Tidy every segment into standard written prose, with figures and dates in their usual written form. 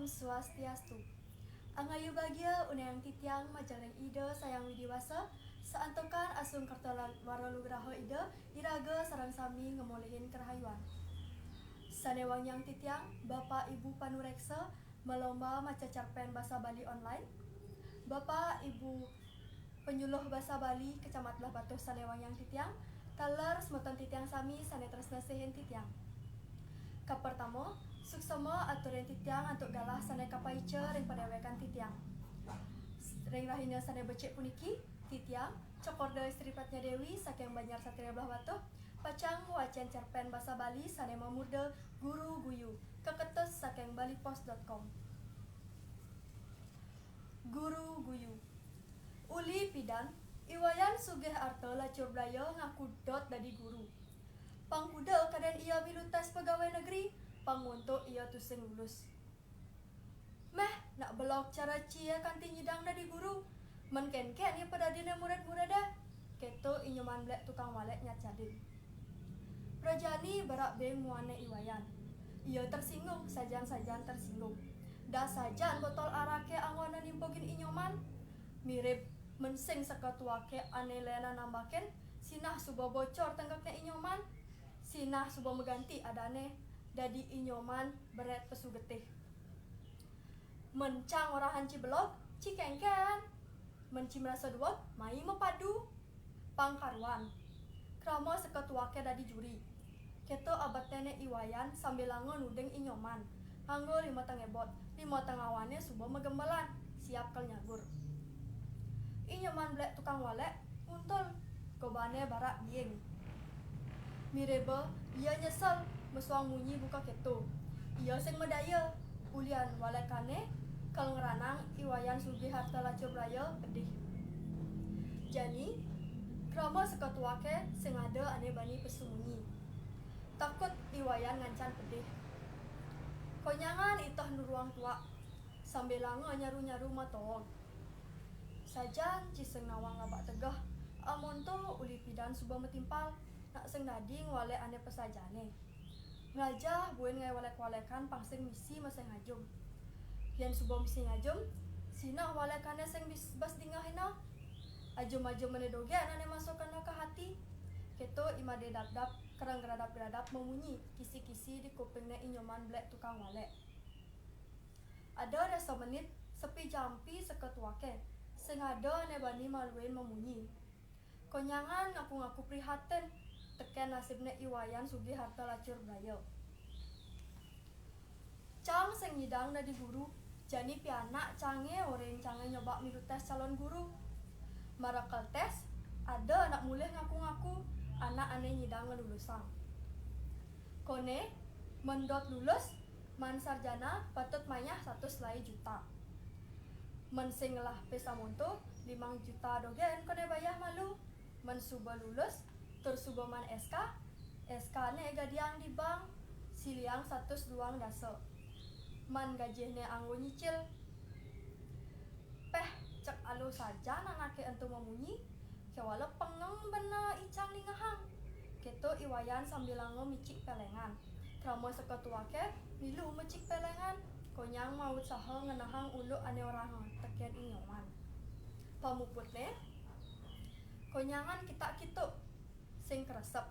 Om Swastiastu. Angayu bahagia unayang titiang majaleng ida sayang widiwasa saantokan asung karta waralugraha ida iraga sarang sami ngemolehin kerahayuan. Sanewang yang titiang Bapak Ibu panureksa melomba maca cerpen bahasa Bali online. Bapak Ibu penyuluh bahasa Bali Kecamat Belah Batuh sanewang yang titiang taler semeton titiang sami sane tresna sehen titiang. Pertama, suksema aturan titiang untuk galah sane kapaica ring padewekan titiang. Ring rahina sane becek puniki titiang cokorda istripatnya Dewi saking Banjar Satria Belah Batuh pacang wacan cerpen bahasa Bali sane mamurda guru guyu keketes saking balipos.com. Guru guyu uli pidan iwayan sugih arta lacur blaya ngaku dot dadi guru. Pangkuda kadan ia milu tes pegawai negeri, panguntuk ia tusing lulus. Meh, nak belok cara cia kanti nyidang dari guru. Menken-ken ia pada dina murid-murida. Keto inyuman blek tukang walek nyacadin. Prajani barak beng muane iwayan. Ia tersinggung, sajan-sajan tersinggung. Da sajan botol arake angwana nimpogin inyoman. Mirip mensing seketuake ane lena nambaken, sinah suba bocor tenggaknya inyoman. Sinah suba mengganti adane dadi inyoman beret pesu getih. Mencang orahan Cibelok cikengken. Menci merasa duot mai mepadu. Pangkaruan krama seketuake dadi juri. Keto abatene iwayan sambil lango nudeng inyoman. Nganggo 5 tengebot, 5 tengawane suba megembelan, siap kal nyagur. Inyoman blek tukang walek untul gobane barak bieng. Mireba, ia nyesel, mesuang munyi buka keto. Ia sing medaya, ulian walekane, kal ngeranang iwayan sugih harta lacur raya pedih. Jani, krama seketuake sing ada ane bani pesumunyi. Takut iwayan ngancan pedih. Konyangan itah nuruang tua, sambil lango nyaru-nyaru matog. Sajan ciseng nawang ngabak tegah, amonto uli pidan suba metimpal. Nak sing dading wale ane pesajane. Ngajah buen ngai walek-walekan pangsing misi masing ngajum. Yen suba misi ngajum, sinah walekane sing bas dingahina. Ajum-ajum mene doge ane masukkan ke hati. Keto imade dap-dap kerang geradap-geradap memunyi kisi-kisi di kupingnya inyoman blek tukang walek. Ada rasa menit sepi jampi seketuake. Sing ada ane bani maluin memunyi. Konyangan ngaku-ngaku prihatin. Teken nasibnya iwayan sugih harta lacur blaya. Cang sing nyidang dadi guru, jani pianak cange orang cange nyoba milu tes calon guru. Marakel tes, ada anak mulih ngaku-ngaku anak ane nyidang ngelulusang. Kone, mendot lulus, man sarjana patut mayah 1 selai juta. Men sing lah pesamonto 5 juta dogen kone bayah malu. Men suba lulus, tersuba man SK ne gadiang di bank, siliang 100 duang dasa. Man gajihne anggo nyicil. Peh cek alu saja nanake entu memunyi, kewala pengeng bena icang lingahang. Keto iwayan sambil lango micik pelengan. Kramo seketuake milu mecik pelengan, konyang mau saha ngenahang ulu ane orang teken inyoman. Pamuputne, konyangan kita-kitu sing keresep.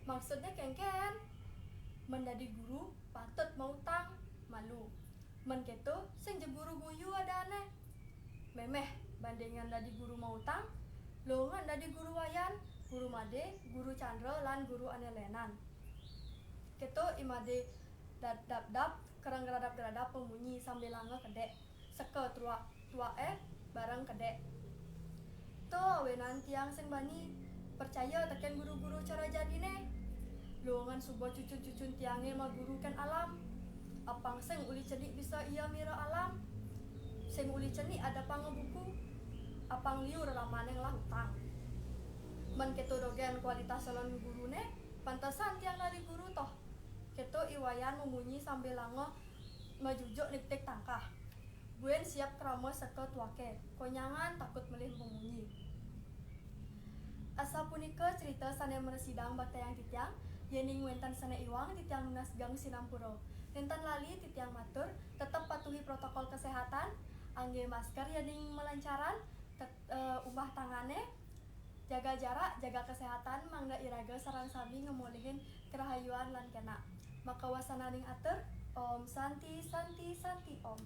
Maksudnya kengken mendadi guru patut mau tang malu. Men keto sing je guru guyu adane. Memeh bandingan dadi guru mau tang, longan dadi guru wayan, guru made, guru candra lan guru anelenan. Keto imade dap-dap kerang geradap-geradap pemunyi sambil langga kedek. Seke tua barang kedek. To wenan tiang sing bani percaya teken guru-guru cara jadine. Luangan subuh cucun-cucun tiange ma guru kan alam. Apang sing uli cenik bisa ia mira alam. Sing uli cenik ada pangebuku. Apang liur lamaneng lah hutang. Men keto dogen kualitas salon gurune, pantasan tiang dari guru toh. Keto iwayan memunyi sambil lango majujuk niktik tangkah. Buen siap krama seke tuake, konyangan takut melih memunyi. Asa punika cerita sane meresidang batayang titiang, yening wentan sane iwang titiang nunas gang sinampuro. Nentan lali titiang matur, tetap patuh patuhi protokol kesehatan, angge masker yaning melancaran, umbah tangane, jaga jarak, jaga kesehatan, mangga iraga sareng sami ngemulihin kerahayuan lan kena. Maka wasananing atur, Om Santi Santi Santi Om.